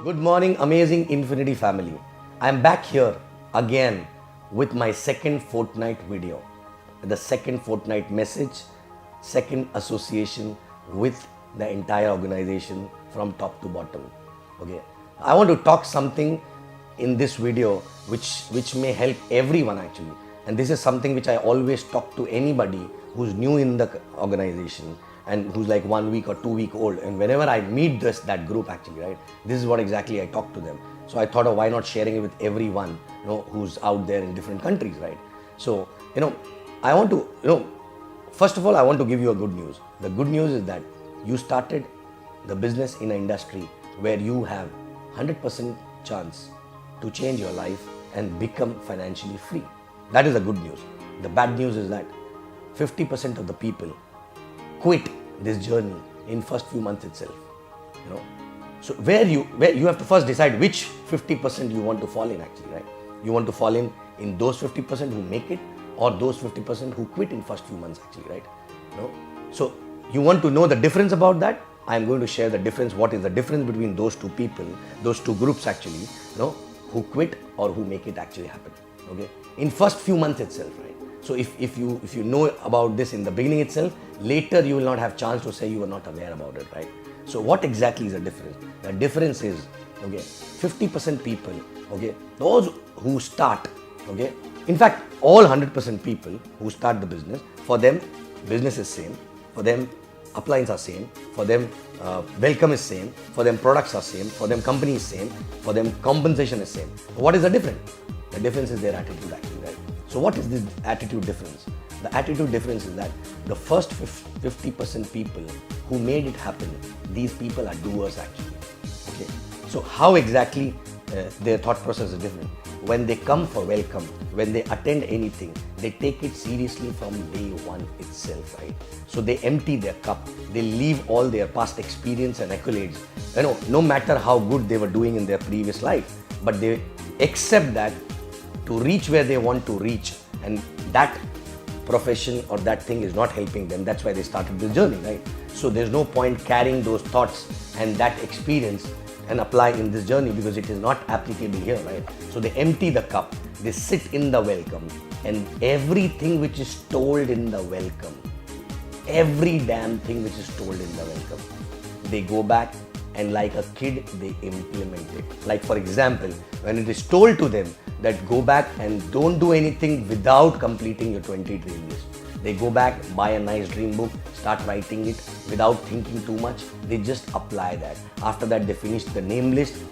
Good morning, amazing Infinity family. I am back here again with my second fortnight video. The second fortnight message, second association with the entire organization from top to bottom. Okay. I want to talk something in this video which may help everyone actually. And this is something which I always talk to anybody who's new in the organization and who's like 1 week or 2 week old, and whenever I meet that group actually, right, this is what exactly I talk to them. So I thought of why not sharing it with everyone, who's out there in different countries, right? So, I want to, first of all, I want to give you a good news. The good news is that you started the business in an industry where you have 100% chance to change your life and become financially free. That is the good news. The bad news is that 50% of the people quit this journey in first few months itself. So where you have to first decide which 50% you want to fall in actually, right? You want to fall in those 50% who make it, or those 50% who quit in first few months actually, right? So you want to know the difference about that? I am going to share the difference. What is the difference between those two people, those two groups actually, who quit or who make it actually happen? Okay, in first few months itself, right? So if you know about this in the beginning itself, later you will not have chance to say you were not aware about it, right? So what exactly is the difference? The difference is, 50% people, those who start, in fact, all 100% people who start the business, for them, business is same, for them, uplines are same, for them, welcome is same, for them, products are same, for them, company is same, for them, compensation is same. What is the difference? The difference is their attitude actually, right? So what is this attitude difference? The attitude difference is that the first 50% people who made it happen, these people are doers actually. Okay. So how exactly their thought process is different? When they come for welcome, when they attend anything, they take it seriously from day one itself, right? So they empty their cup, they leave all their past experience and accolades, no matter how good they were doing in their previous life, but they accept that to reach where they want to reach, and that profession or that thing is not helping them. That's why they started this journey, right? So there's no point carrying those thoughts and that experience and apply in this journey because it is not applicable here, right? So they empty the cup, they sit in the welcome, and everything which is told in the welcome, every damn thing which is told in the welcome, they go back and like a kid, they implement it. Like for example, when it is told to them that go back and don't do anything without completing your 20 dream list. They go back, buy a nice dream book, start writing it without thinking too much. They just apply that. After that, they finish the name list,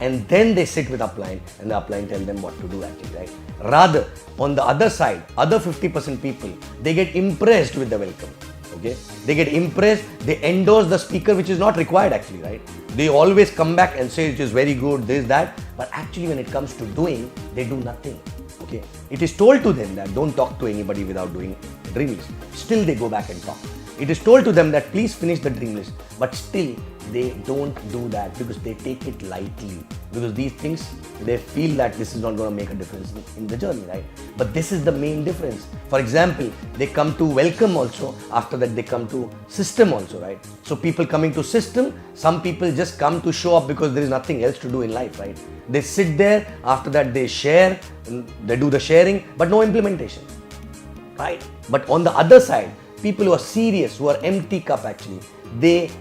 and then they sit with upline, and the upline tell them what to do actually, right? Rather, on the other side, other 50% people, they get impressed with the welcome. Okay, they get impressed, they endorse the speaker, which is not required actually, right? They always come back and say it is very good, this, that, but actually when it comes to doing, they do nothing. Okay, it is told to them that don't talk to anybody without doing a dream list. Still they go back and talk. It is told to them that please finish the dream list, but still they don't do that because they take it lightly. Because these things, they feel that this is not going to make a difference in the journey, right? But this is the main difference. For example, they come to welcome also, after that they come to system also, right? So people coming to system, some people just come to show up because there is nothing else to do in life, right? They sit there, after that they share, they do the sharing, but no implementation, right? But on the other side, people who are serious, who are empty cup actually, they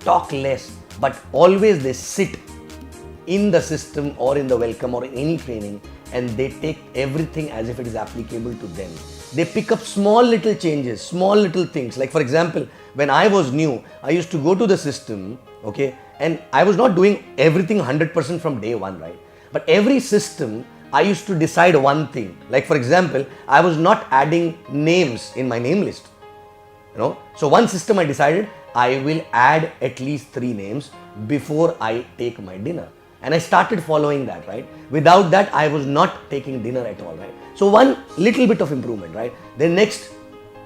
talk less, but always they sit in the system or in the welcome or in any training, and they take everything as if it is applicable to them. They pick up small little changes, small little things. Like for example, when I was new, I used to go to the system, and I was not doing everything 100% from day one, right? But every system, I used to decide one thing. Like for example, I was not adding names in my name list. So one system I decided I will add at least 3 names before I take my dinner. And I started following that, right? Without that, I was not taking dinner at all, right? So one little bit of improvement, right? Then next,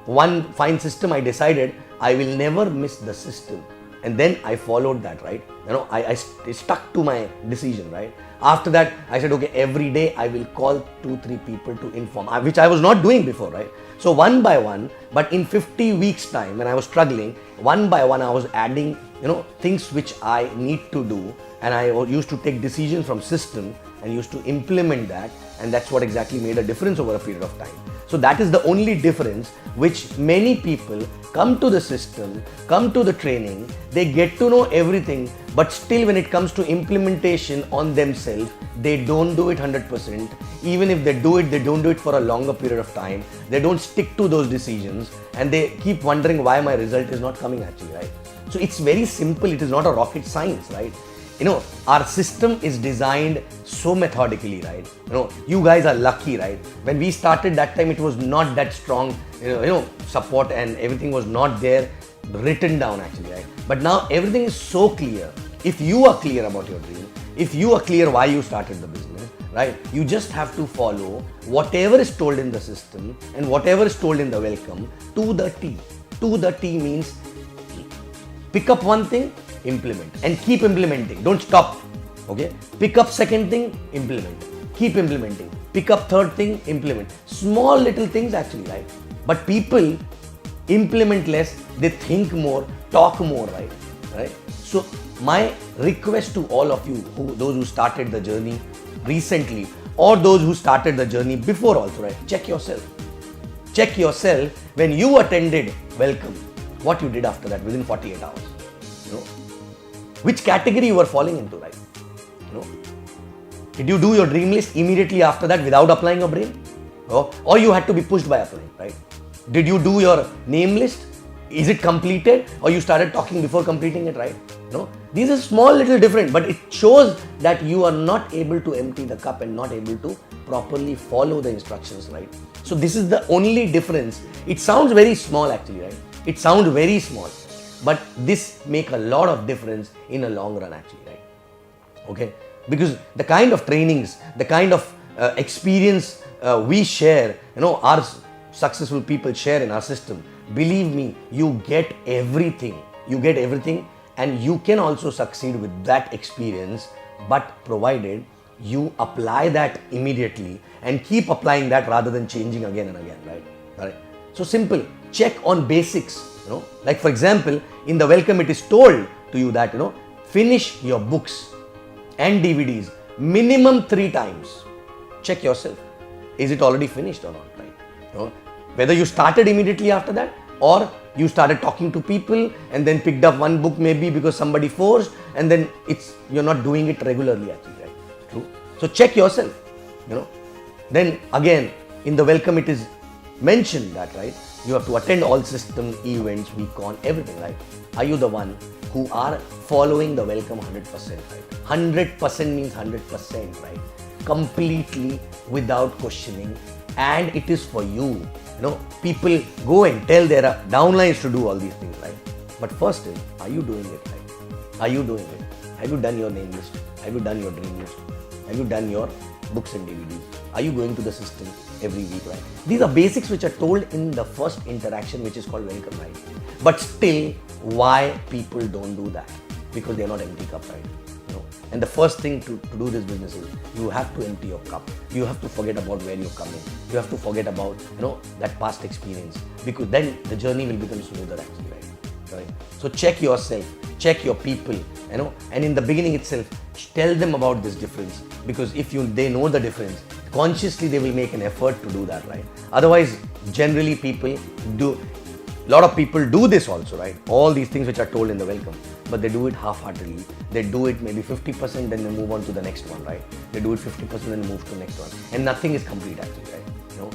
one fine system I decided I will never miss the system. And then I followed that, right? I stuck to my decision, right? After that, I said, okay, every day I will call 2-3 people to inform, which I was not doing before, right? So one by one, but in 50 weeks time, when I was struggling, one by one, I was adding, things which I need to do. And I used to take decisions from system and used to implement that. And that's what exactly made a difference over a period of time. So that is the only difference which many people come to the system, come to the training, they get to know everything, but still when it comes to implementation on themselves, they don't do it 100%. Even if they do it, they don't do it for a longer period of time. They don't stick to those decisions and they keep wondering why my result is not coming actually, right? So it's very simple. It is not a rocket science, right? Our system is designed so methodically, right? You guys are lucky, right? When we started that time, it was not that strong, support, and everything was not there written down actually, right? But now everything is so clear. If you are clear about your dream, if you are clear why you started the business, right? You just have to follow whatever is told in the system and whatever is told in the welcome to the T. To the T means pick up one thing, implement, and keep implementing. Don't stop. Okay? Pick up second thing, implement. Keep implementing. Pick up third thing, implement. Small little things actually, right? But people implement less, they think more, talk more, right? Right? So my request to all of you, those who started the journey recently or those who started the journey before also, right? Check yourself. Check yourself when you attended welcome, what you did after that within 48 hours. Which category you were falling into, right? Did you do your dream list immediately after that without applying your brain? Or you had to be pushed by applying, right? Did you do your name list? Is it completed? Or you started talking before completing it, right? These are small little different, but it shows that you are not able to empty the cup and not able to properly follow the instructions, right? So this is the only difference. It sounds very small actually, right? It sounds very small. But this make a lot of difference in a long run actually, right? Okay? Because the kind of trainings, the kind of experience we share, our successful people share in our system, believe me, you get everything. You get everything and you can also succeed with that experience, but provided you apply that immediately and keep applying that rather than changing again and again, right? All right? So simple, check on basics. Like for example, in the welcome it is told to you that, finish your books and DVDs minimum 3 times. Check yourself. Is it already finished or not, right? Whether you started immediately after that or you started talking to people and then picked up one book maybe because somebody forced and then you're not doing it regularly actually, right? True. So check yourself, Then again, in the welcome it is mentioned that, right? You have to attend all system, events, week-on, everything, right? Are you the one who are following the welcome 100%, right? 100% means 100%, right? Completely without questioning, and it is for you. People go and tell their downlines to do all these things, right? But first is, are you doing it, right? Are you doing it? Have you done your name list? Have you done your dream list? Have you done your books and DVDs? Are you going to the system every week, right? These are basics which are told in the first interaction, which is called welcome, right? But still, why people don't do that? Because they are not empty cup, right? And the first thing to do this business is you have to empty your cup. You have to forget about where you're coming. You have to forget about, that past experience, because then the journey will become smoother actually, right? So check yourself, check your people, and in the beginning itself, tell them about this difference, because if they know the difference, consciously they will make an effort to do that, right? Otherwise, generally a lot of people do this also, right? All these things which are told in the welcome, but they do it half-heartedly. They do it maybe 50%, then they move on to the next one, right? They do it 50%, then move to the next one, and nothing is complete actually, right?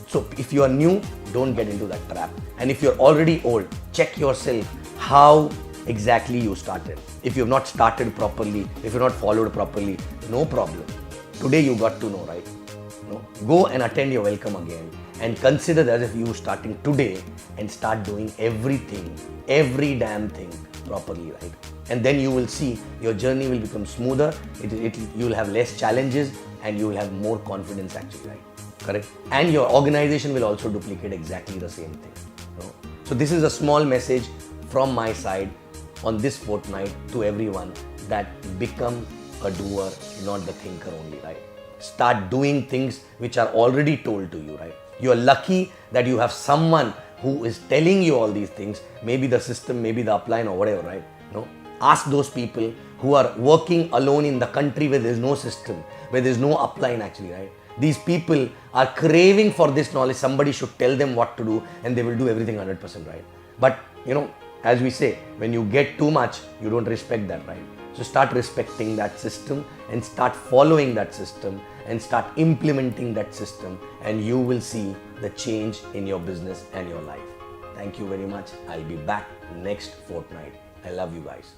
So if you are new, don't get into that trap. And if you're already old, check yourself how exactly you started. If you have not started properly, if you're not followed properly, no problem. Today you got to know, right? Go and attend your welcome again and consider that as if you starting today and start doing everything, every damn thing properly, right? And then you will see your journey will become smoother, you will have less challenges and you will have more confidence actually, right? Correct? And your organization will also duplicate exactly the same thing. So this is a small message from my side on this fortnight to everyone that become a doer, not the thinker only, right? Start doing things which are already told to you, right? You are lucky that you have someone who is telling you all these things, maybe the system, maybe the upline or whatever, right? No? Ask those people who are working alone in the country where there's no system, where there's no upline actually, right? These people are craving for this knowledge. Somebody should tell them what to do and they will do everything 100%, right? But, as we say, when you get too much, you don't respect that, right? So start respecting that system and start following that system and start implementing that system, and you will see the change in your business and your life. Thank you very much. I'll be back next fortnight. I love you guys.